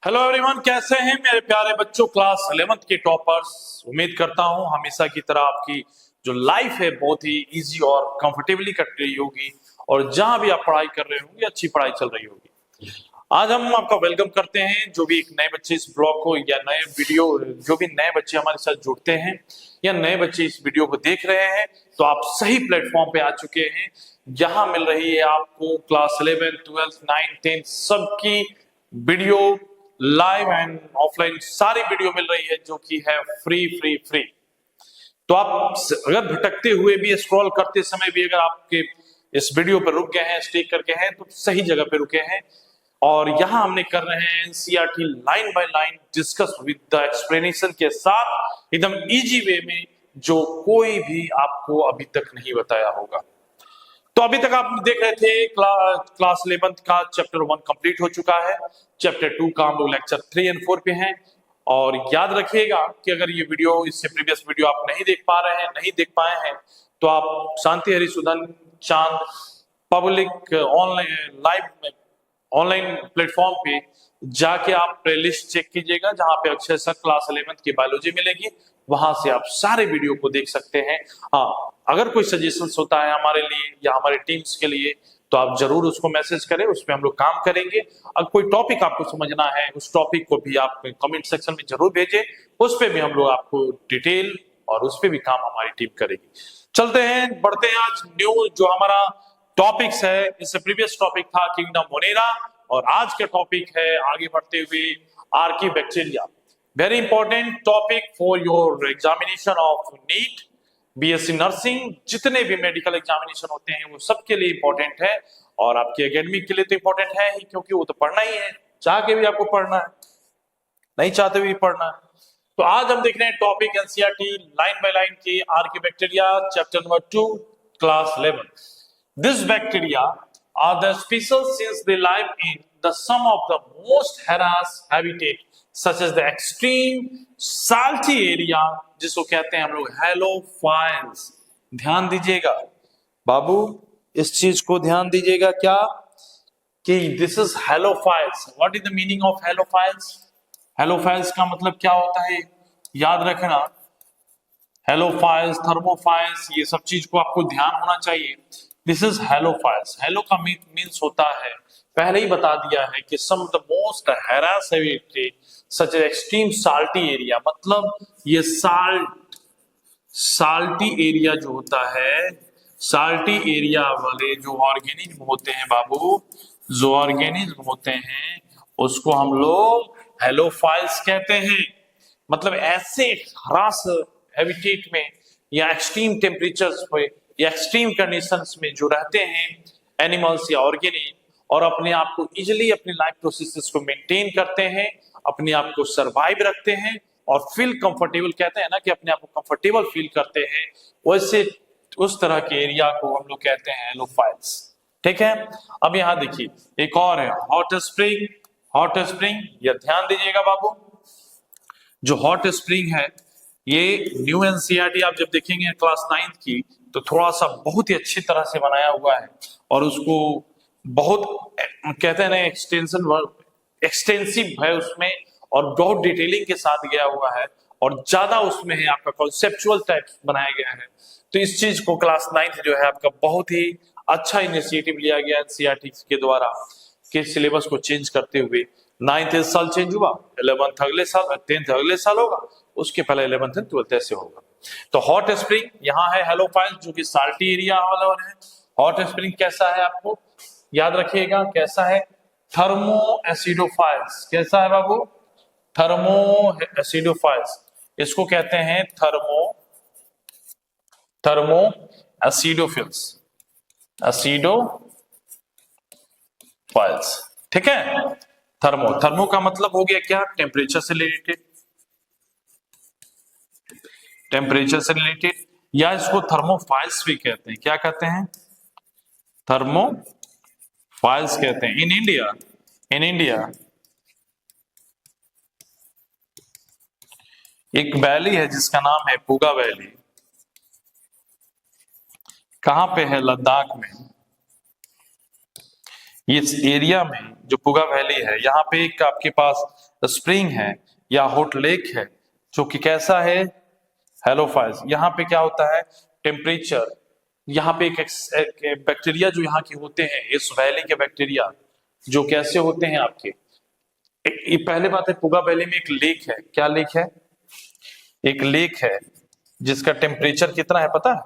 Hello everyone, कैसे हैं मेरे प्यारे बच्चों। क्लास 11th के टॉपर्स। उम्मीद करता हूं हमेशा की तरह आपकी जो लाइफ है बहुत ही इजी और कंफर्टेबली कट रही होगी और जहां भी आप पढ़ाई कर रहे होंगे अच्छी पढ़ाई चल रही होगी। आज हम आपका वेलकम करते हैं जो भी एक नए बच्चे इस ब्लॉग को या नए वीडियो जो भी नए बच्चे हमारे साथ जुड़ते हैं या नए बच्चे इस वीडियो को देख रहे हैं तो आप सही प्लेटफॉर्म पे आ चुके हैं। जहां मिल रही है आपको क्लास 11, 12, 9, 10 सबकी वीडियो लाइव एंड ऑफलाइन सारी वीडियो मिल रही है जो कि है फ्री फ्री फ्री। तो आप अगर भटकते हुए भी स्क्रॉल करते समय भी अगर आपके इस वीडियो पर रुक गए हैं, स्टे करके हैं तो सही जगह पे रुके हैं। और यहां हमने कर रहे हैं NCERT line by line discuss with the explanation के साथ एकदम इजी वे में जो कोई भी आपको अभी तक नहीं बताया होगा। तो अभी तक आप देख रहे थे क्लास 11th का चैप्टर 1 कंप्लीट हो चुका है। चैप्टर 2 का हम लोग लेक्चर 3 और 4 पे हैं। और याद रखिएगा कि अगर ये वीडियो इससे प्रीवियस वीडियो आप नहीं देख पा रहे हैं, नहीं देख पाए हैं तो आप शांति हरिसुदन चांद public online live online platform पे जाके आप प्लेलिस्ट चेक कीजिएगा जहां पे अक्षय सर क्लास 11th की बायोलॉजी मिलेगी। वहां से आप सारे वीडियो को देख सकते हैं। हाँ, अगर कोई सजेशंस होता है हमारे लिए या हमारे टीम्स के लिए तो आप जरूर उसको मैसेज करें, उस पर हम लोग काम करेंगे। अगर कोई टॉपिक आपको समझना है उस टॉपिक को भी आप कमेंट सेक्शन में जरूर भेजें, उस पर भी हम लोग आपको डिटेल और उस पर भी काम हमारी टीम करेगी। चलते हैं, बढ़ते हैं। आज न्यू जो हमारा टॉपिक्स है, इससे प्रीवियस टॉपिक था किंगडम मोनेरा और आज का टॉपिक है आगे बढ़ते हुए archaebacteria. Very important topic for your examination of NEET, BSc nursing, जितने भी मेडिकल एग्जामिनेशन होते हैं वो सबके लिए इंपॉर्टेंट है और आपके एकेडमिक के लिए तो इंपॉर्टेंट है ही, क्योंकि वो तो पढ़ना ही है, चाह के भी आपको पढ़ना है, नहीं चाहते भी पढ़ना है। तो आज हम देख रहे हैं topic NCERT line by line की archaebacteria chapter number 2 class 11। These bacteria are the species since they live in the some of the most harassed habitat such as the extreme salty area जिसको कहते हैं हम लोग halophiles. ध्यान दीजिएगा बाबू, इस चीज को ध्यान दीजिएगा क्या कि this is halophiles. What is the meaning of halophiles? Halophiles का मतलब क्या होता है याद रखना। हेलोफाइल्स, थर्मोफाइल्स, ये सब चीज को आपको ध्यान होना चाहिए। This is halophiles. हेलो का मीन्स होता है, पहले ही बता दिया है कि some of the most harsh habitat such as extreme salty area, मतलब ये साल्टी एरिया जो होता है, साल्टी एरिया वाले जो ऑर्गेनिज्म होते हैं बाबू, जो ऑर्गेनिज्म होते हैं उसको हम लोग हेलोफाइल्स कहते हैं। मतलब ऐसे हरास हैबिटेट में या एक्सट्रीम टेम्परेचर्स पे या एक्सट्रीम कंडीशंस में जो रहते हैं एनिमल्स या ऑर्गेनिज्म और अपने आप को इजिली अपनी लाइफ प्रोसेसेस को मेंटेन करते हैं, अपने आप को सरवाइव रखते हैं और फील कंफर्टेबल, कहते हैं ना कि अपने आप को कंफर्टेबल फील करते हैं, वैसे उस तरह के एरिया को हम लोग कहते हैं हेलोफाइल्स। ठीक है, अब यहाँ देखिए एक और है हॉट स्प्रिंग। हॉट स्प्रिंग, या ध्यान दीजिएगा बाबू, जो हॉट स्प्रिंग है ये न्यू एनसीईआरटी आप जब देखेंगे क्लास 9th की तो थोड़ा सा बहुत ही अच्छी तरह से बनाया हुआ है और उसको बहुत कहते हैं ना एक्सटेंसिव है उसमें और बहुत डिटेलिंग के साथ गया हुआ है और ज्यादा उसमें है आपका कॉन्सेप्चुअल टाइप बनाया गया है। तो इस चीज को क्लास 9th जो है आपका बहुत ही अच्छा इनिशिएटिव लिया गया एनसीईआरटी के द्वारा कि सिलेबस को चेंज करते हुए। 9th इस साल चेंज हुआ, 11th अगले साल, 10th अगले साल होगा, उसके पहले 11th एंड 12th ऐसे होगा। तो हॉट स्प्रिंग यहाँ है हेलोफाइल्स जो कि साल्टी एरिया वाला है। हॉट स्प्रिंग कैसा है आपको याद रखिएगा, कैसा है? Thermo acidophiles. कैसा है बाबू? Thermo acidophiles. इसको कहते हैं थर्मो एसिडोफिल्स, एसिडोफाइल्स। ठीक है, थर्मो का मतलब हो गया क्या? टेम्परेचर से रिलेटेड, टेम्परेचर से रिलेटेड, या इसको थर्मोफाइल्स भी कहते हैं। क्या कहते हैं? थर्मोफाइल्स कहते हैं। इन इंडिया एक वैली है जिसका नाम है पुगा वैली। कहां पे है? लद्दाख में। इस एरिया में जो पुगा वैली है, यहाँ पे एक आपके पास स्प्रिंग है या हॉट लेक है, जो कि कैसा है, हेलोफाइल्स। यहाँ पे क्या होता है, टेम्परेचर, यहाँ पे एक बैक्टीरिया जो यहाँ के होते हैं, इस वैली के बैक्टीरिया जो कैसे होते हैं आपके, ये पहले बात है, पुगा वैली में एक लेक है। क्या लेक है, एक लेक है जिसका टेम्परेचर कितना है पता है,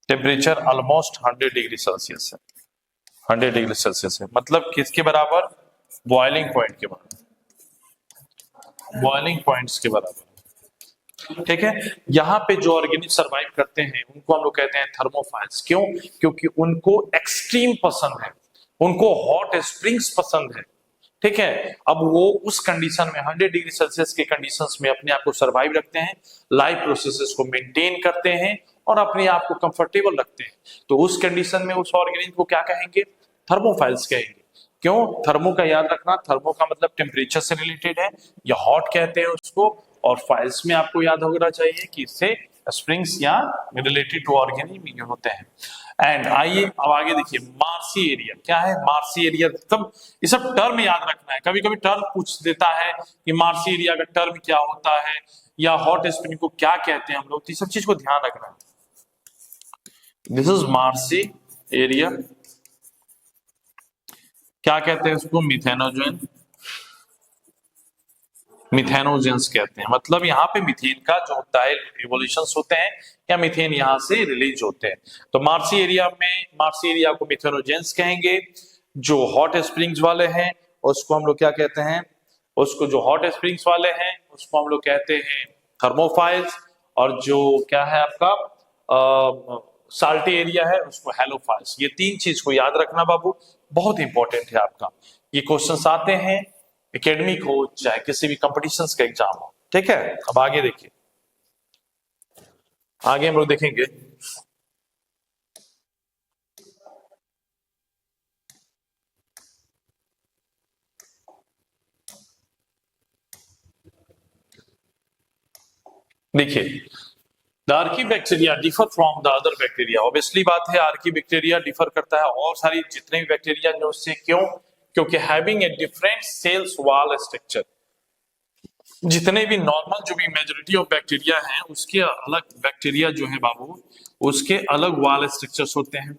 टेम्परेचर ऑलमोस्ट 100 डिग्री सेल्सियस है। 100 डिग्री सेल्सियस है, मतलब किसके बराबर, बॉइलिंग पॉइंट के बराबर, बॉइलिंग पॉइंट्स के बराबर। ठीक है, यहाँ पे जो ऑर्गेनिक सरवाइव करते हैं उनको हम लोग कहते हैं थर्मोफाइल्स। क्यों, क्योंकि उनको एक्सट्रीम पसंद है, उनको हॉट स्प्रिंग्स पसंद है। ठीक है, अब वो उस कंडीशन में 100 डिग्री सेल्सियस के कंडीशंस में अपने आप को सरवाइव रखते हैं, लाइफ प्रोसेसेस को मेंटेन करते हैं और अपने आप को कंफर्टेबल रखते हैं। तो उस कंडीशन में उस ऑर्गेनिज्म को क्या कहेंगे, थर्मोफाइल्स कहेंगे। क्यों, थर्मो का याद रखना, थर्मो का मतलब टेम्परेचर से रिलेटेड है, या हॉट कहते हैं उसको, और फाइल्स में आपको याद होना चाहिए कि इससे स्प्रिंग्स या रिलेटेड टू ऑर्गेनिज्म होते हैं। एंड आइए अब आगे देखिए, मार्सी एरिया क्या है, मार्सी एरिया, तब ये सब टर्म याद रखना है। कभी कभी टर्म पूछ देता है कि मार्सी एरिया का टर्म क्या होता है, या हॉट स्प्रिंग को क्या कहते हैं हम लोग, तो ये सब चीज को ध्यान रखना है। दिस इज मार्सी एरिया, क्या कहते हैं उसको, मिथेनोजन, मिथेनोजेंस कहते हैं। मतलब यहाँ पे मीथेन का जो होता है रिवोल्यूशंस होते हैं, या मीथेन यहाँ से रिलीज होते हैं। तो मार्सी एरिया में, मार्सी एरिया को मिथेनोजेंस कहेंगे। जो हॉट स्प्रिंग्स वाले हैं उसको हम लोग क्या कहते हैं, उसको जो हॉट स्प्रिंग्स वाले हैं उसको हम लोग कहते हैं थर्मोफाइल्स, और जो क्या है आपका साल्टी एरिया है उसको हेलोफाइल्स। ये तीन चीज को याद रखना बाबू, बहुत इंपॉर्टेंट है आपका। ये क्वेश्चंस आते हैं एकेडमिक हो चाहे किसी भी कंपटीशंस का एग्जाम हो। ठीक है, अब आगे देखिए, आगे हम लोग देखेंगे देखिए, the Archie bacteria differ from the other bacteria. Obviously बात है, आर्की बैक्टीरिया डिफर करता है और सारी जितने भी बैक्टीरिया जो उससे। क्यों, क्योंकि having a different cells wall structure. जितने भी नॉर्मल जो भी मेजोरिटी ऑफ बैक्टीरिया हैं उसके अलग, बैक्टीरिया जो है बाबू उसके अलग वॉल स्ट्रक्चर्स होते हैं,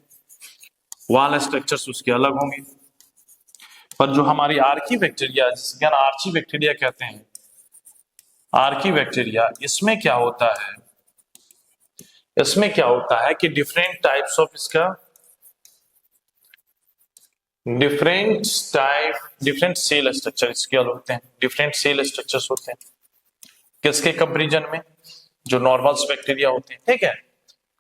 वॉल स्ट्रक्चर्स उसके अलग होंगे। पर जो हमारी आर्की बैक्टीरिया, जिसके आर्ची बैक्टीरिया कहते हैं, आर्की बैक्टीरिया, इसमें क्या होता है, इसमें क्या होता है कि डिफरेंट टाइप्स ऑफ इसका, different type, different cell structure इसके अलग होते हैं, डिफरेंट सेल स्ट्रक्चर्स होते हैं। किसके कंपैरिजन में, जो नॉर्मल बैक्टीरिया होते हैं। ठीक है,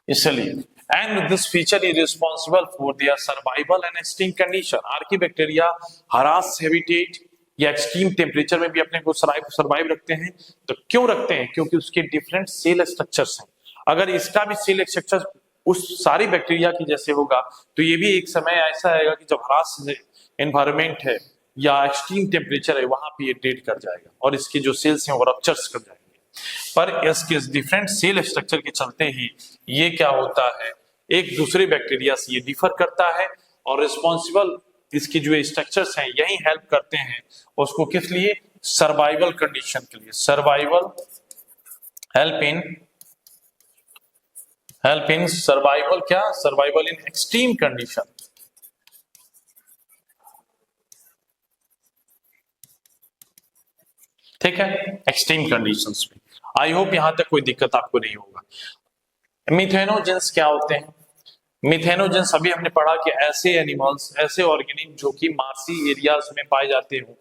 इसलिए and this feature is responsible for their survival and extreme condition. Archie bacteria harass habitat या एक्सट्रीम टेम्परेचर में भी अपने को सर्वाइव रखते हैं। तो क्यों रखते हैं, क्योंकि उसके डिफरेंट सेल स्ट्रक्चर्स हैं। अगर इसका भी सेल स्ट्रक्चर उस सारी बैक्टीरिया की जैसे होगा तो ये भी एक समय ऐसा आएगा कि जब हरास एनवायरमेंट है या एक्सट्रीम टेम्परेचर है वहां पे ये डेड कर जाएगा और इसके जो सेल्स हैं वो रप्चर्स कर जाएंगे। पर इसके डिफरेंट सेल स्ट्रक्चर के चलते ही ये क्या होता है, एक दूसरे बैक्टीरिया से ये डिफर करता है, और रिस्पॉन्सिबल इसकी जो स्ट्रक्चर्स हैं यही हेल्प करते हैं उसको किस लिए, सर्वाइवल कंडीशन के लिए। सर्वाइवल, हेल्प इन सर्वाइवल, क्या, सर्वाइवल इन एक्सट्रीम कंडीशन। ठीक है, एक्सट्रीम कंडीशंस में। आई होप यहां तक कोई दिक्कत आपको नहीं होगा। मिथेनोजेंस क्या होते हैं, मिथेनोजेंस अभी हमने पढ़ा कि ऐसे एनिमल्स, ऐसे ऑर्गेनिज्म जो कि मार्सी एरियाज में पाए जाते हो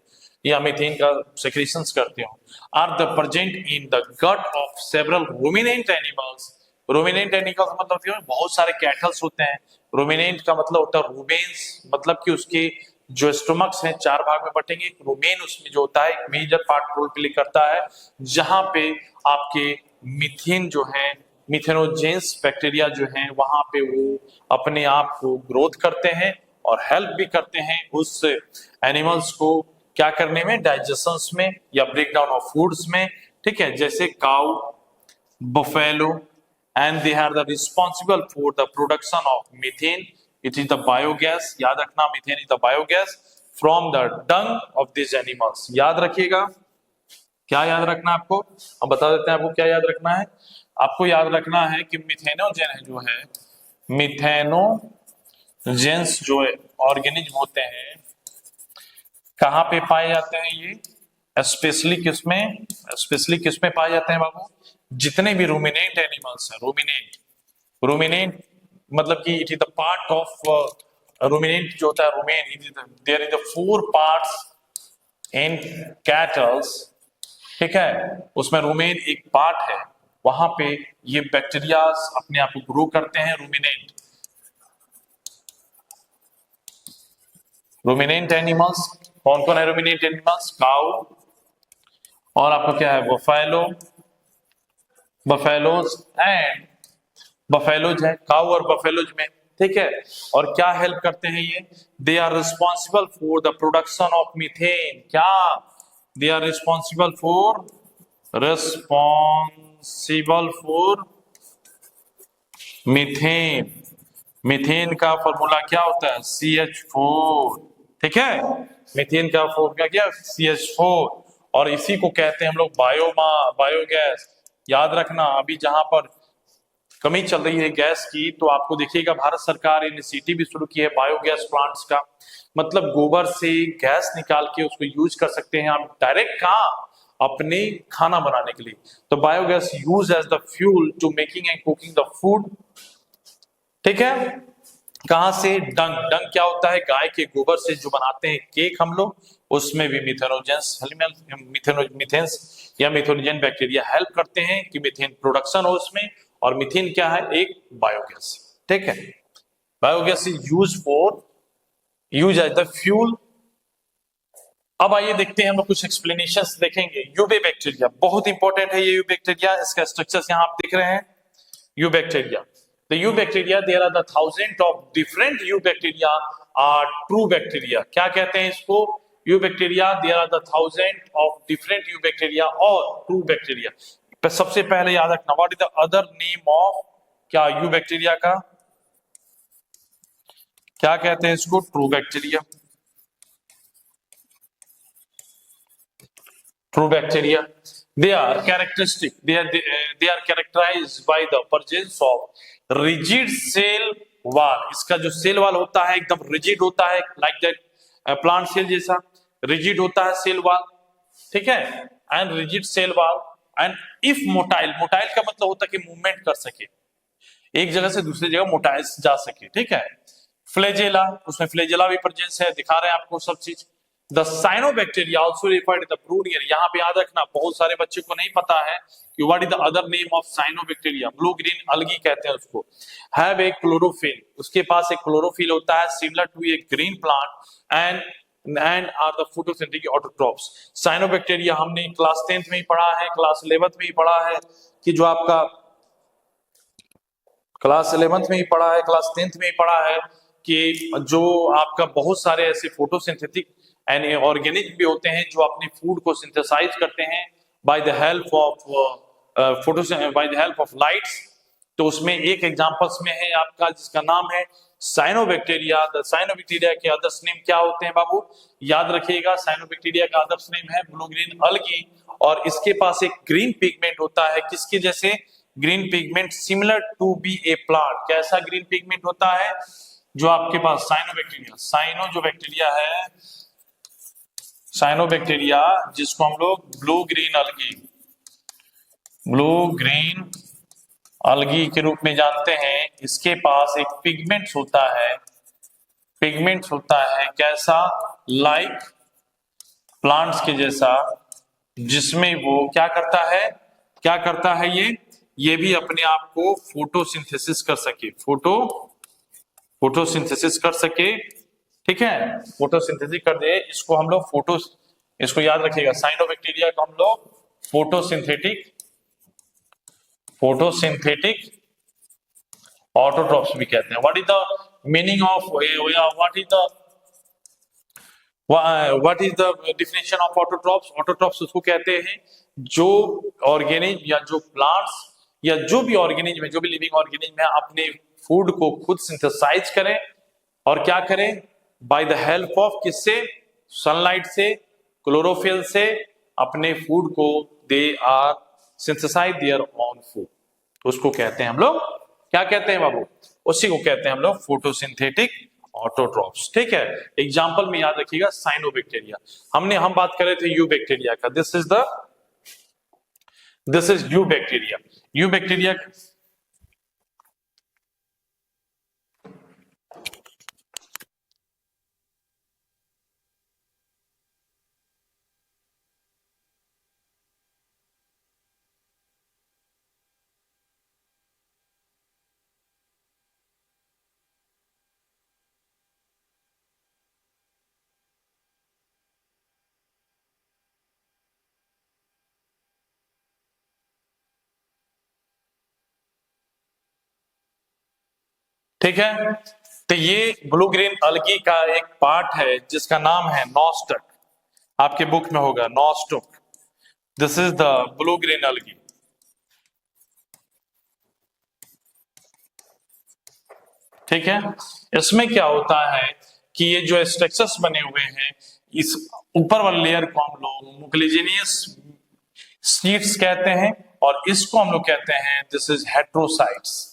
या मीथेन का सेक्रेशंस करते हो, are the present in the gut of several ruminant animals. Ruminant animals मतलब बहुत सारे कैटल्स होते हैं। रूमिनेंट का मतलब होता है रूमेन्स, मतलब कि उसके जो स्टोमक्स हैं 4 भाग में बटेंगे। रूमेन उसमें जो होता है एक मेजर पार्ट रोल प्ले करता है, जहां पे आपके मीथेन जो है, मिथेनोजेंस बैक्टीरिया जो हैं वहां पे वो अपने आप को ग्रोथ करते हैं और हेल्प भी करते हैं उस एनिमल्स को क्या करने में, डाइजेशंस में या ब्रेक डाउन ऑफ फूड्स में। ठीक है, जैसे cow, buffalo, and they are the responsible for the production of methane it is the biogas, याद रखना methane is the biogas from the dung of this animals. याद रखिएगा, क्या याद रखना है आपको, हम बता देते हैं आपको क्या याद रखना है। आपको याद रखना है कि मिथेनोजेन जो है, मिथेनोजेंस जो है ऑर्गेनिज्म होते हैं, कहाँ पे पाए जाते हैं ये, स्पेशली किसमें पाए जाते हैं बाबू, जितने भी रूमिनेंट एनिमल्स हैं, रूमिनेंट मतलब कि it is the part of ruminant जो होता है, rumen there is the 4 parts in cattles, ठीक है, उसमें रूमेन एक पार्ट है, वहां पे ये बैक्टीरियाज अपने आप को ग्रो करते हैं। रूमिनेंट एनिमल्स कौन कौन है, रूमिनेंट एनिमल्स, काऊ और आपका क्या है, बफेलोज एंड बफेलोज है, काऊ और बफेलोज में, ठीक है। और क्या हेल्प करते हैं ये, they are responsible for the production of methane, क्या, they are responsible for methane. Methane का फॉर्मूला क्या होता है, CH4, ठीक है, मीथेन का फॉर्मूला क्या, CH4, और इसी को कहते हैं हम लोग बायोगैस। याद रखना, अभी जहां पर कमी चल रही है गैस की, तो आपको देखिएगा भारत सरकार इनिशिएटिव भी शुरू की है बायोगैस प्लांट्स का, मतलब गोबर से गैस निकाल के उसको यूज कर सकते हैं आप डायरेक्ट, कहाँ, अपने खाना बनाने के लिए। तो biogas use as the fuel to making and cooking the food, ठीक है। कहां से, डंग क्या होता है, गाय के गोबर से जो बनाते हैं केक हम लोग, उसमें भी मिथेन्स या मिथेनोजन बैक्टीरिया हेल्प करते हैं कि मीथेन प्रोडक्शन हो उसमें, और मीथेन क्या है, एक बायोगैस, ठीक है। Biogas is use as the fuel. अब आइए देखते हैं हम लोग कुछ एक्सप्लेनेशंस देखेंगे। यूबे बैक्टीरिया बहुत इंपॉर्टेंट है ये यू बैक्टीरिया, इसका स्ट्रक्चर्स यहाँ आप देख रहे हैं। You bacteria, the eubacteria, there are the thousands of different eubacteria are true bacteria। क्या कहते हैं इसको, eubacteria, there are the thousands of different eubacteria or true bacteria। सबसे पहले याद रखना, what is the other name of क्या eubacteria का, क्या कहते हैं इसको, true bacteria। True bacteria, they are characteristic, they are characterized by the presence of rigid cell wall। इसका जो सेल वॉल होता है एकदम रिजिड होता है, लाइक दैट प्लांट सेल जैसा रिजिड होता है सेल वॉल, ठीक है, and rigid cell wall, and if motile का मतलब होता है कि मूवमेंट कर सके, एक जगह से दूसरी जगह मोटाइल जा सके, ठीक है। फ्लैजेला, उसमें फ्लैजेला भी प्रेजेंस है, दिखा रहे हैं आपको सब चीज। The cyanobacteria also referred the ब्रूनियर, यहाँ पे याद रखना, बहुत सारे बच्चे को नहीं पता है कि what is the other name of cyanobacteria, blue green अलगी कहते हैं उसको। हैव ए क्लोरोफिल, उसके पास एक क्लोरोफिल होता है similar to a green plant and are the photosynthetic autotrophs. Cyanobacteria हमने क्लास 10th में ही पढ़ा है, क्लास 11th में ही पढ़ा है, कि जो आपका क्लास 11th में ही पढ़ा है, क्लास 10th में ही पढ़ा है, कि जो आपका बहुत सारे ऐसे फोटोसिंथेटिक एंड ऑर्गेनिज्म भी होते हैं जो अपने फूड को सिंथेसाइज करते हैं bye the help of lights. तो उसमें एक एग्जांपल्स में है आपका जिसका नाम है साइनोबैक्टीरिया। द साइनोबैक्टीरिया के अदर्स नेम क्या होते हैं बाबू, याद रखिएगा, साइनोबैक्टीरिया का अदर्स नेम है ब्लू ग्रीन अलगी, और इसके पास एक ग्रीन पिगमेंट होता है, किसके जैसे, green pigment similar to be a plant. कैसा ग्रीन पिगमेंट होता है, जो आपके पास साइनो जो बैक्टीरिया है, साइनोबैक्टीरिया जिसको हम लोग ब्लू ग्रीन अलगी के रूप में जानते हैं, इसके पास एक पिगमेंट्स होता है कैसा, लाइक प्लांट्स के जैसा, जिसमें वो क्या करता है ये भी अपने आप को फोटोसिंथेसिस कर सके, ठीक है, फोटोसिंथेसिस कर दे, इसको हम लोग इसको याद रखिएगा, साइनोबैक्टीरिया को हम लोग फोटोसिंथेटिक ऑटोट्रॉप्स भी कहते हैं। What is the meaning of what is the definition of autotrophs. Autotrophs उसको कहते हैं जो ऑर्गेनिज्म या जो प्लांट्स या जो भी ऑर्गेनिज्म है, जो भी लिविंग ऑर्गेनिज्म है, अपने फूड को खुद सिंथेसाइज करें और क्या करें, बाय द हेल्प ऑफ किससे, सनलाइट से, क्लोरोफिल से अपने फूड को they are synthesize their own food. उसको कहते हैं हम लोग, क्या कहते हैं बाबू, उसी को कहते हैं हम लोग फोटोसिंथेटिक ऑटोट्रॉप्स। ठीक है, एग्जांपल में याद रखिएगा साइनोबैक्टीरिया, हम बात कर रहे थे यू बैक्टीरिया का, this is you bacteria. You bacteria ठीक है, तो ये ब्लू ग्रीन अलगी का एक पार्ट है जिसका नाम है नॉस्टक, आपके बुक में होगा nostoc. This is the blue green algae. ठीक है, इसमें क्या होता है कि ये जो स्ट्रक्चर्स बने हुए हैं, इस ऊपर वाले लेयर को हम लोग मुकलिजेनियस सीड्स कहते हैं और इसको हम लोग कहते हैं दिस इज हेट्रोसाइट्स।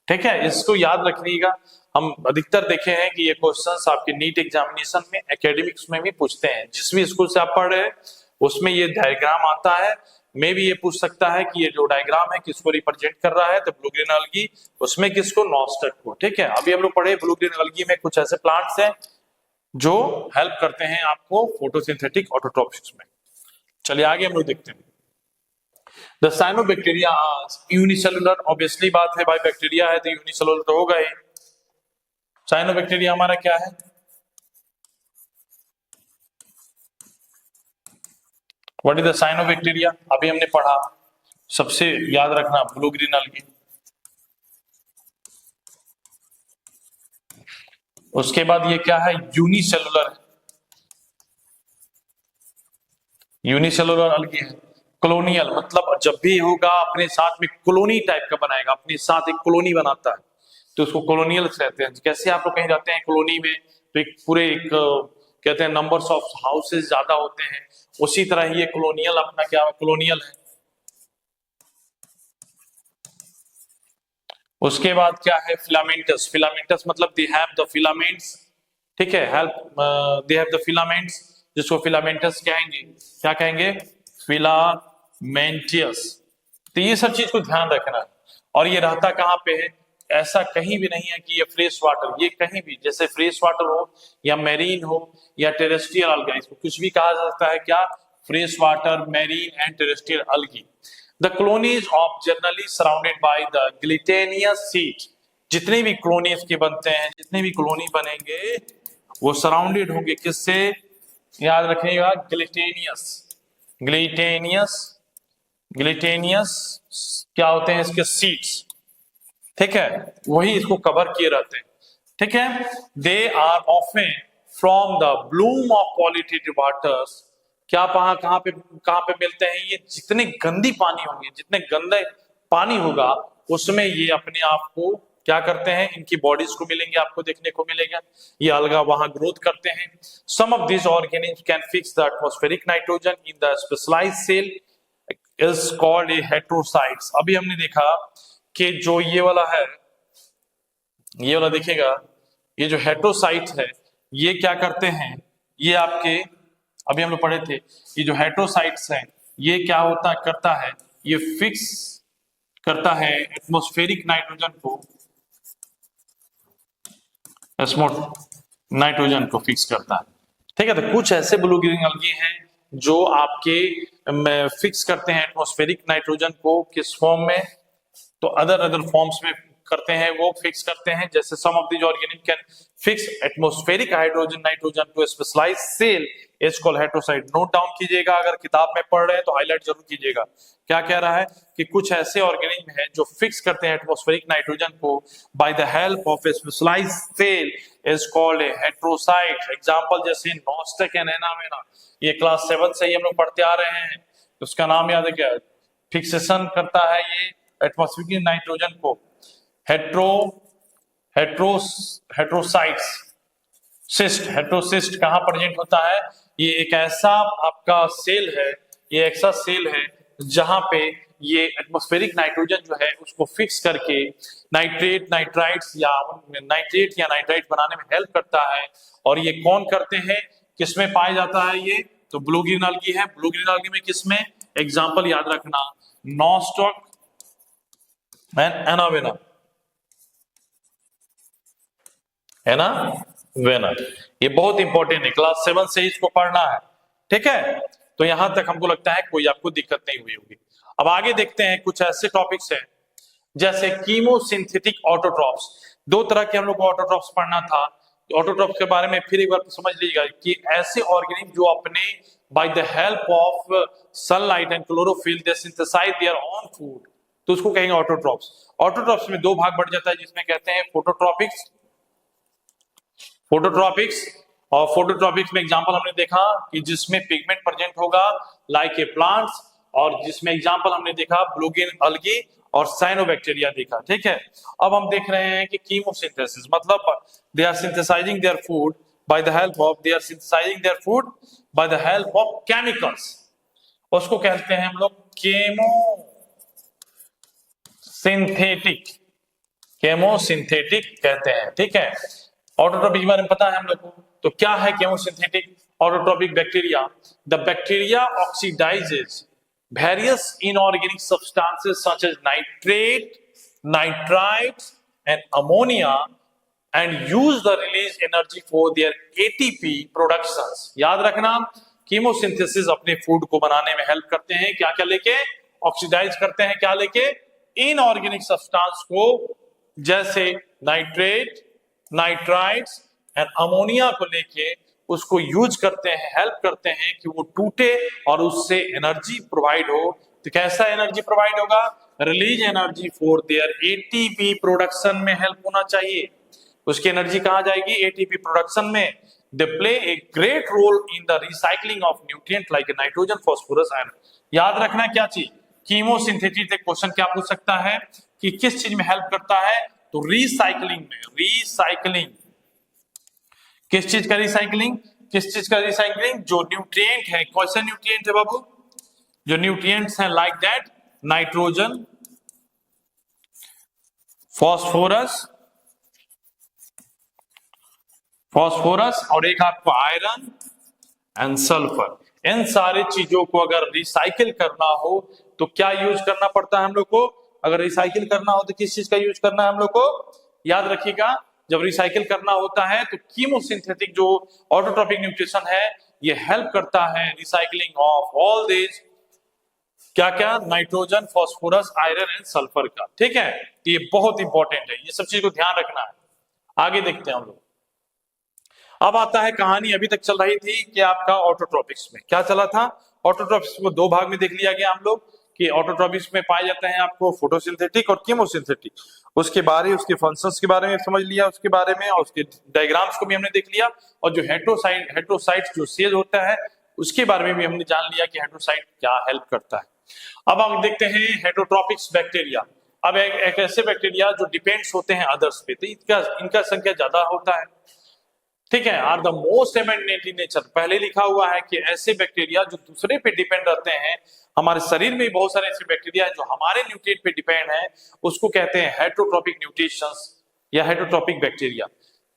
ठीक है, इसको याद रखिएगा, हम अधिकतर देखे हैं कि ये क्वेश्चंस आपके नीट एग्जामिनेशन में, एकेडमिक्स में भी पूछते हैं, जिस भी स्कूल से आप पढ़ रहे हैं उसमें ये डायग्राम आता है। मे भी ये पूछ सकता है कि ये जो डायग्राम है किसको रिप्रेजेंट कर रहा है, तो ब्लू ग्रीन अलगी, उसमें किसको, नॉस्टक को। ठीक है, अभी हम लोग पढ़े ब्लू ग्रीन अलगी में कुछ ऐसे प्लांट्स हैं जो हेल्प करते हैं आपको फोटोसिंथेटिक ऑटोट्रॉपिक्स में। चलिए आगे हम लोग देखते हैं। द साइनोबैक्टीरिया यूनिसेलुलर, ऑब्वियसली बात है भाई, बैक्टीरिया है तो यूनिसेलुलर तो होगा ही। साइनोबैक्टीरिया हमारा क्या है, व्हाट इज द साइनोबैक्टीरिया, अभी हमने पढ़ा, सबसे याद रखना ब्लू ग्रीन अलगी। उसके बाद ये क्या है, यूनिसेलुलर, यूनिसेलुलर अलगी है। कॉलोनियल मतलब जब भी होगा अपने साथ में कॉलोनी टाइप का बनाएगा, अपने साथ एक कॉलोनी बनाता है, तो उसको कॉलोनियल कहते हैं। कैसे आप लोग कहीं जाते हैं कॉलोनी में तो एक पूरे एक कहते हैं नंबर्स ऑफ हाउसेस ज्यादा होते हैं, उसी तरह ये कॉलोनियल अपना क्या कॉलोनियल है। उसके बाद क्या है, फिलामेंटस। फिलामेंटस मतलब दे हैव द फिलामेंट्स। ठीक है, help they have the filaments, जिसको फिलामेंटस कहेंगे, क्या कहेंगे, फिलामेंटियस। तो ये सब चीज को ध्यान रखना है। और ये रहता कहाँ पे है, ऐसा कहीं भी नहीं है कि ये फ्रेश वाटर, ये कहीं भी, जैसे फ्रेश वाटर हो या मैरीन हो या टेरेस्ट्रियल अलगी, इसको कुछ भी कहा जाता है, क्या, fresh water, marine and terrestrial algae. The colonies of generally surrounded by the gelatinous sheet, जितने भी colonies के बनते हैं, जितने भी कॉलोनी बनेंगे वो सराउंडेड होंगे किससे, याद रखिएगा, ग्लिटेनियस। ग्लिटेनियस, ग्लिटेनियस क्या होते हैं इसके सीड्स। ठीक है, वही इसको कवर किए रहते हैं। ठीक है, they are often from the bloom of polluted waters, क्या कहां पे मिलते हैं, ये जितने गंदी पानी होंगे, जितने गंदे पानी होगा उसमें ये अपने आप को क्या करते हैं, इनकी बॉडीज को मिलेंगे, आपको देखने को मिलेगा, ये अलगा वहां ग्रोथ करते हैं। Some of this organism can fix the atmospheric nitrogen in the specialised cell is called a heterocysts. अभी हमने देखा कि जो ये वाला है, ये वाला देखिएगा, ये जो हेट्रोसाइट है ये क्या करते हैं, ये आपके अभी हम लोग पढ़े थे, ये जो हेट्रोसाइट्स हैं ये क्या होता करता है, ये फिक्स करता है एटमॉस्फेरिक नाइट्रोजन को, नाइट्रोजन को फिक्स करता है। ठीक है, तो कुछ ऐसे ब्लू ग्रीन अलगी हैं जो आपके फिक्स करते हैं एटमॉस्फेरिक नाइट्रोजन को, किस फॉर्म में, तो अदर फॉर्म्स में करते हैं, वो फिक्स करते हैं। जैसे some of this organism can fix atmospheric hydrogen nitrogen to specialised cell is called heterocyst. Note down कीजिएगा, अगर किताब में पढ़ रहे हैं तो हाईलाइट जरूर कीजिएगा। क्या कह रहा है कि कुछ ऐसे ऑर्गेनिज्म हैं जो फिक्स करते हैं एटमॉस्फेरिक नाइट्रोजन को by the help of a specialised cell is called a heterocyst. Example जैसे नॉस्टक एंड एनामेना, ये क्लास 7 से ही हम लोग पढ़ते आ रहे हैं, उसका नाम याद है क्या, फिक्सेशन करता है ये एटमॉस्फेरिक नाइट्रोजन को, हेट्रोसाइट्स। सिस्ट, हेटेरोसिस्ट कहाँ प्रेजेंट होता है? ये एक ऐसा आपका सेल है, ये ऐसा सेल है जहां पे ये एटमॉस्फेरिक नाइट्रोजन जो है उसको फिक्स करके नाइट्रेट, नाइट्राइट्स या नाइट्रेट या नाइट्राइट बनाने में हेल्प करता है। और ये कौन करते हैं, किसमें पाया जाता है ये? तो ब्लू ग्रीन algae है। ब्लू ग्रीन algae में किसमें? एग्जाम्पल याद रखना, नॉस्टॉक एंड एनावेना, है ना, वेना। ये बहुत इंपॉर्टेंट है, क्लास 7 से इसको पढ़ना है, ठीक है। तो यहां तक हमको लगता है कोई आपको दिक्कत नहीं हुई होगी। अब आगे देखते हैं, कुछ ऐसे टॉपिक्स हैं जैसे कीमोसिंथेटिक ऑटोट्रॉप्स। दो तरह के हम लोग को ऑटोट्रॉप्स पढ़ना था। ऑटोट्रॉप्स के बारे में फिर एक बार समझ लीजिएगा कि ऐसे ऑर्गेनिज्म जो अपने by the help of sunlight and chlorophyll they synthesize their own food, तो उसको कहेंगे ऑटोट्रॉप्स। ऑटोट्रॉप्स में दो भाग बढ़ जाता है, जिसमें कहते हैं फोटोट्रॉपिक्स, फोटोट्रॉपिक्स। और फोटोट्रॉपिक्स में एग्जांपल हमने देखा कि जिसमें पिगमेंट प्रेजेंट होगा लाइक ए प्लांट्स, और जिसमें एग्जांपल हमने देखा ब्लू ग्रीन algae और साइनोबैक्टीरिया देखा, ठीक है। अब हम देख रहे हैं कि कीमोसिंथेसिस मतलब they are synthesizing their food by the help of, they are synthesizing their food by the help of chemicals. उसको कहते हैं हम लोग केमोसिंथेटिक, केमोसिंथेटिक कहते हैं, ठीक है। ऑटोट्रॉपिक के बारे में पता है हम लोग को, तो क्या है chemosynthetic autotrophic bacteria? The bacteria oxidises various inorganic substances such as nitrate, nitrites and ammonia and use the release energy for their ATP productions। याद रखना, कीमोसिंथेसिस अपने फूड को बनाने में हेल्प करते हैं, क्या क्या लेके? ऑक्सीडाइज करते हैं, क्या लेके? इनऑर्गेनिक सब्सटेंस को, जैसे नाइट्रेट, नाइट्राइट्स एंड अमोनिया को लेके उसको यूज करते हैं, हेल्प करते हैं कि वो टूटे और उससे एनर्जी प्रोवाइड हो। तो कैसा एनर्जी प्रोवाइड होगा? Release energy for their ATP production में हेल्प होना चाहिए। उसकी एनर्जी कहां जाएगी? एटीपी प्रोडक्शन में। They play a great role in the recycling of nutrient like nitrogen, phosphorus, iron. याद रखना क्या चीज? कीमोसिंथेसिस एक क्वेश्चन क्या पूछ सकता है कि किस चीज में हेल्प करता है? तो रिसाइकलिंग में। रिसाइकलिंग किस चीज का? रिसाइकलिंग। किस चीज का रिसाइकलिंग? जो न्यूट्रिएंट है। कौन सा न्यूट्रिएंट है बाबू? जो न्यूट्रिएंट्स हैं like that nitrogen, phosphorus, phosphorus और एक आपको आयरन एंड सल्फर। इन सारे चीजों को अगर रिसाइकिल करना हो तो क्या यूज करना पड़ता है हम लोग को? अगर रिसाइकिल करना हो तो किस चीज का यूज करना है हम लोग को? याद रखिएगा, जब रिसाइकिल करना होता है तो कीमोसिंथेटिक जो ऑटोट्रॉपिक न्यूट्रिशन है ये हेल्प करता है रिसाइकलिंग ऑफ ऑल दिस, क्या क्या? Nitrogen, phosphorus, iron and sulphur का, ठीक है। ये बहुत इंपॉर्टेंट है, ये सब चीज को ध्यान रखना है। आगे देखते हैं हम लोग। अब आता है कहानी, अभी तक चल रही थी कि आपका ऑटोट्रॉपिक्स में क्या चला था। ऑटोट्रॉपिक्स को दो भाग में देख लिया गया हम लोग कि ऑटोट्रॉपिक्स में पाए जाते हैं आपको फोटोसिंथेटिक और कीमोसिंथेटिक। उसके बारे, उसके फंक्शंस के बारे में समझ लिया उसके बारे में, और उसके डायग्राम्स को भी हमने देख लिया, और जो हेट्रोसाइट जो सेल होता है उसके बारे में भी हमने जान लिया कि हेट्रोसाइट क्या हेल्प करता है। अब हम देखते हैं हेटरोट्रॉपिक्स बैक्टीरिया। अब एक ऐसे बैक्टीरिया जो डिपेंड्स होते हैं अदर्स पे, तो इनका संख्या ज्यादा होता है, ठीक है। Are the most abundant in nature. पहले लिखा हुआ है कि ऐसे बैक्टीरिया जो दूसरे पे डिपेंड रहते हैं, हमारे शरीर में बहुत सारे ऐसे बैक्टीरिया हैं जो हमारे न्यूट्रिएंट पे डिपेंड है, उसको कहते हैं हेटरोट्रॉपिक न्यूट्रिशंस या हेटरोट्रॉपिक बैक्टीरिया।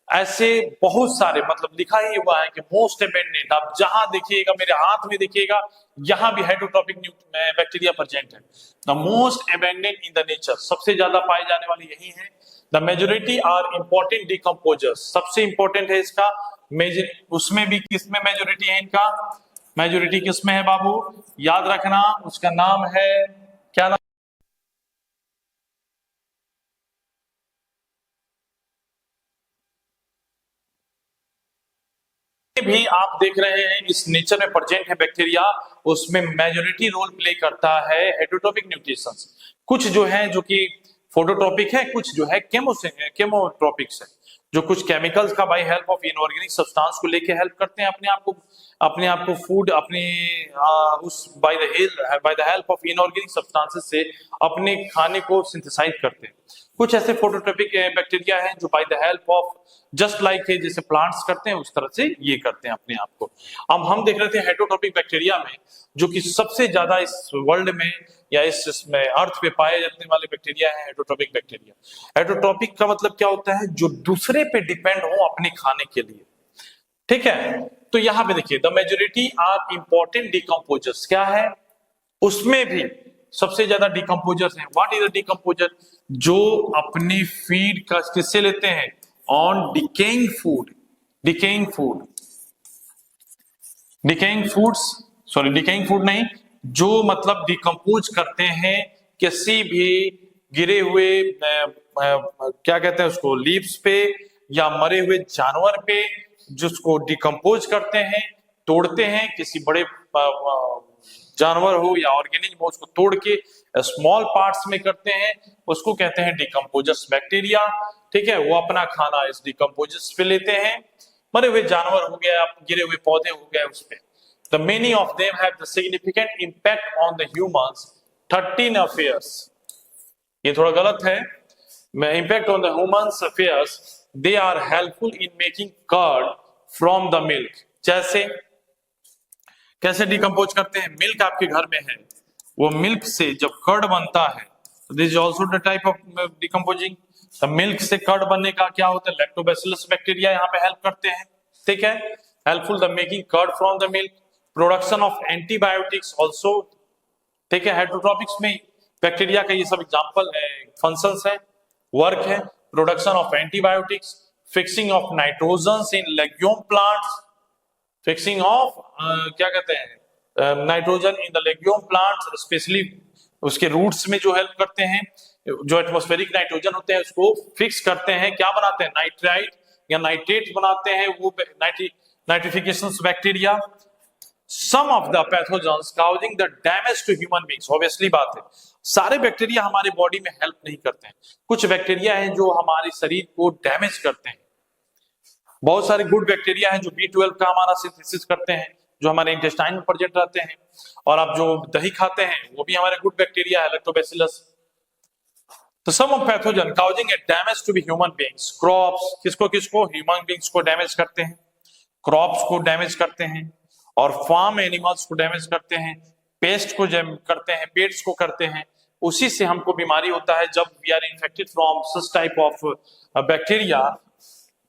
ऐसे बहुत सारे, मतलब लिखा ही हुआ है कि मोस्ट एबंडेंट। आप जहां देखिएगा, मेरे हाथ में देखिएगा, यहां भी हेटरोट्रॉपिक बैक्टीरिया प्रेजेंट है। The most abundant in the nature, सबसे ज्यादा पाए जाने वाले यही है। The majority are important decomposers, सबसे इंपॉर्टेंट है इसका उसमें भी किसमें मेजोरिटी है इनका? मेजोरिटी किसमें है बाबू? याद रखना, उसका नाम है क्या? नाम भी आप देख रहे हैं इस नेचर में प्रेजेंट है बैक्टीरिया, उसमें मेजोरिटी रोल प्ले करता है हेटरोट्रॉपिक न्यूट्रिशंस। कुछ जो है जो कि फोटोट्रॉपिक है, कुछ जो है केमोट्रॉपिक्स है, जो कुछ केमिकल्स का by help of inorganic substance को लेके हेल्प करते हैं अपने आप को फूड अपने उस bye the help of inorganic substances से अपने खाने को सिंथेसाइज करते हैं। कुछ ऐसे फोटोट्रोपिक बैक्टीरिया हैं जो bye the help of just like है जैसे प्लांट्स करते हैं उस तरह से ये करते हैं अपने आप को। अब हम देख रहे थे हेटरोट्रोपिक बैक्टीरिया में, जो कि सबसे ज्यादा इस वर्ल्ड में या इसमें अर्थ पे पाए जाने वाले बैक्टीरिया है हेटरोट्रोपिक बैक्टीरिया। हेटरोट्रोपिक का मतलब क्या होता है, जो दूसरे पे डिपेंड हो अपने खाने के लिए, ठीक है। तो यहां पे देखिए, the majority are important decomposers, क्या है उसमें भी सबसे ज्यादा डिकम्पोजर्स हैं। व्हाट इज अ डिकम्पोजर, जो अपनी फीड का किससे लेते हैं, on decaying food, decaying food, decaying foods, sorry decaying food नहीं, जो मतलब डिकम्पोज करते हैं किसी भी गिरे हुए क्या कहते हैं उसको, लीव्स पे या मरे हुए जानवर पे, जिसको डिकम्पोज करते हैं, तोड़ते हैं, किसी बड़े जानवर हो या ऑर्गेनिज्म हो उसको तोड़ के स्मॉल पार्ट्स में करते हैं, उसको कहते हैं डिकम्पोजर्स बैक्टीरिया, ठीक है। वो अपना खाना इस डिकम्पोजर्स पे लेते हैं, मरे हुए जानवर हो गया, गिरे हुए पौधे हो गए उस पे। The many of them have the significant impact on the humans 13 affairs, ये थोड़ा गलत है, impact on the humans affairs, they are helpful in making curd from the milk। जैसे कैसे डिकम्पोज करते हैं, मिल्क आपके घर में है, वो मिल्क से जब कर्ड बनता है, this is also the type of decomposing. तो मिल्क से कर्ड बनने का क्या होता है, लैक्टोबैसिलस बैक्टीरिया यहाँ पे हेल्प करते हैं, ठीक है। Helpful the making curd from the milk, production of antibiotics also, ठीक है। हेटरोट्रोपिक्स में बैक्टीरिया का ये सब एग्जांपल है, फंक्शंस है, वर्क है, production of antibiotics, fixing of nitrogens in legume plants, fixing of क्या कहते हैं nitrogen in the legume plants, specially उसके रूट्स में जो हेल्प करते हैं, जो एटमॉस्फेरिक नाइट्रोजन होते हैं उसको फिक्स करते हैं, क्या बनाते हैं, नाइट्राइट या नाइट्रेट बनाते हैं, वो nitrifications bacteria. Some of the pathogens causing the damage to human beings, obviously बात है सारे बैक्टीरिया हमारे बॉडी में हेल्प नहीं करते हैं, कुछ बैक्टीरिया हैं जो हमारे शरीर को डैमेज करते हैं। बहुत सारे गुड बैक्टीरिया हैं जो B12 का हमारा सिंथेसिस करते हैं, जो हमारे इंटेस्टाइन में प्रेजेंट रहते हैं, और आप जो दही खाते हैं वो भी हमारे गुड बैक्टीरिया है, लैक्टोबैसिलस। तो some of pathogen causing a damage to be human beings, crops, किसको किसको, ह्यूमन बीइंग्स को डैमेज करते हैं, क्रॉप्स को डैमेज करते हैं, और फार्म एनिमल्स को डैमेज करते हैं, पेस्ट को करते हैं, पेट्स को करते हैं। उसी से हमको बीमारी होता है जब we are infected from such type of bacteria.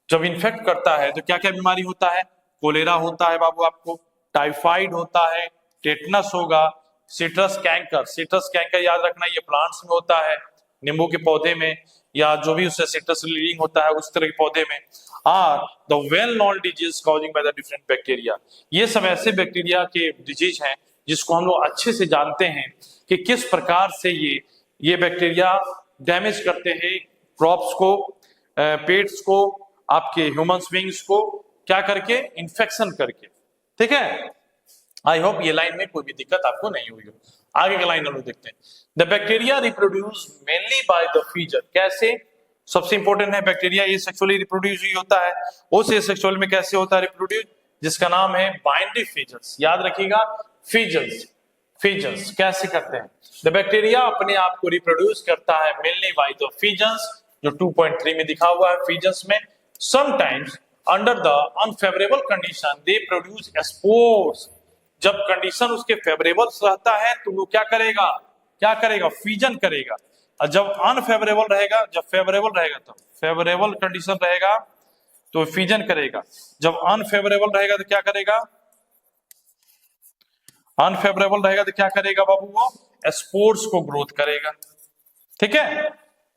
जब इन्फेक्ट करता है तो क्या क्या बीमारी होता है, कोलेरा होता है बाबू आपको, टाइफाइड होता है, टेटनस होगा, सिट्रस कैंकर, सिट्रस कैंकर याद रखना ये प्लांट्स में होता है, नींबू के पौधे में या जो भी उससे सिट्रस लीडिंग होता है उस तरह के पौधे में। Are the well known disease causing by the different bacteria, ये सब ऐसे बैक्टीरिया के डिजीज हैं जिसको हम लोग अच्छे से जानते हैं कि किस प्रकार से ये बैक्टीरिया डैमेज करते हैं क्रॉप्स को, पेट्स को, आपके ह्यूमंस बीइंग्स को, क्या करके, इन्फेक्शन करके, ठीक है। आई होप ये लाइन में कोई भी दिक्कत आपको नहीं हुई हो। आगे का लाइन हम लोग देखते हैं, the bacteria reproduce mainly by the fission, कैसे, सबसे इंपॉर्टेंट है बैक्टीरिया ये सेक्सुअली रिप्रोड्यूस ही होता है, उस सेक्सुअल में कैसे होता है रिप्रोड्यूस, जिसका नाम है बाइंडरी फीजर्स, याद रखिएगा फीजर्स, फीजर्स कैसे करते हैं, द बैक्टीरिया अपने आप को रिप्रोड्यूस करता है मेनली बाय द फीजर्स, जो 2.3 में दिखा हुआ है फीजर्स में। Sometimes under the unfavorable condition they produce spores, जब कंडीशन उसके फेवरेबल रहता है तो वो क्या करेगा, क्या करेगा, फीजन करेगा, और जब अनफेवरेबल रहेगा, जब फेवरेबल रहेगा तो फेवरेबल कंडीशन रहेगा तो फीजन करेगा, जब अनफेवरेबल रहेगा तो क्या करेगा, अनफेवरेबल रहेगा तो क्या करेगा बाबू, वो स्पोर्स को ग्रोथ करेगा, ठीक है,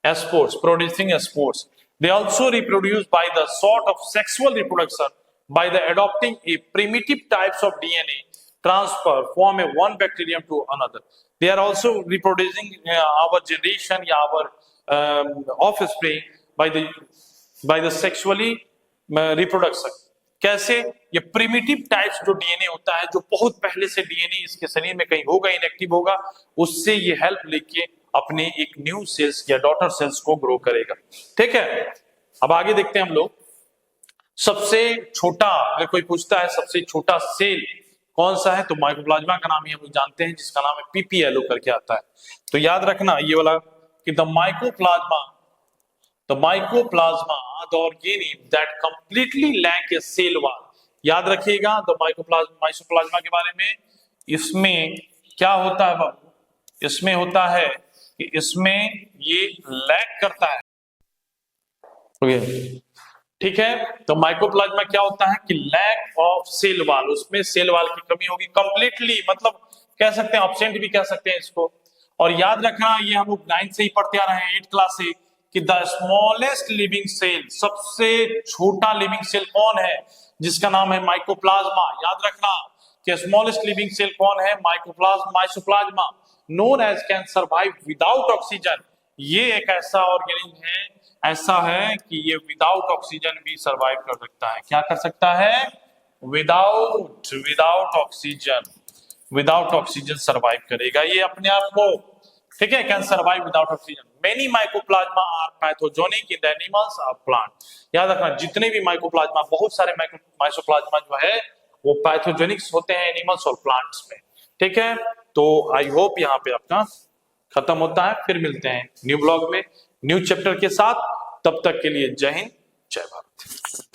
spores, producing spores. They also reproduce by the sort of sexual reproduction by the adopting a primitive types of DNA transfer from a one bacterium to another. They are also reproducing our generation या our offspring by the sexually reproduction. कैसे, ये primitive types जो DNA होता है, जो बहुत पहले से डीएनए इसके शरीर में कहीं होगा, इनएक्टिव होगा, उससे ये हेल्प लेके अपने एक न्यू सेल्स या डॉटर सेल्स को ग्रो करेगा, ठीक है। अब आगे देखते हैं हम लोग, सबसे छोटा, अगर कोई पूछता है सबसे छोटा सेल कौन सा है, तो माइकोप्लाज्मा का नाम ही हम लोग जानते हैं, जिसका नाम है पीपीएलओ करके आता है। तो याद रखना ये वाला कि the mycoplasma the mycoplasma the organism that completely lack a cell wall. याद रखिएगा द माइकोप्लाज्मा के बारे में। इसमें क्या होता है बाबू, इसमें होता है कि इसमें ये लैक करता है। ठीक है, तो माइकोप्लाज्मा क्या होता है कि लैक ऑफ सेल वॉल, उसमें सेल वॉल की कमी होगी। कंप्लीटली मतलब कह सकते हैं, ऑब्सेंट भी कह सकते हैं इसको। और याद रखना, ये हम लोग 9 से ही पढ़ते आ रहे हैं, 8 क्लास से, कि द स्मॉलेस्ट लिविंग सेल, सबसे छोटा लिविंग सेल कौन है, जिसका नाम है माइकोप्लाज्मा। याद रखना कि स्मॉलेस्ट लिविंग सेल कौन है, mycoplasma, known as can survive without oxygen. ये एक ऐसा ऑर्गेनिज्म है, ऐसा है कि ये विदाउट ऑक्सीजन भी सरवाइव कर सकता है। क्या कर सकता है, without oxygen, without oxygen survive करेगा ये अपने आप को। ठीक है, can survive without oxygen. Many mycoplasma are pathogenic in the animals और प्लांट। याद रखना, जितने भी माइकोप्लाज्मा, बहुत सारे माइकोप्लाज्मा जो है वो पैथोजेनिक्स होते हैं एनिमल्स और प्लांट्स में। ठीक है, तो आई होप यहाँ पे आपका खत्म होता है। फिर मिलते हैं न्यू ब्लॉग में न्यू चैप्टर के साथ। तब तक के लिए जय हिंद, जय भारत।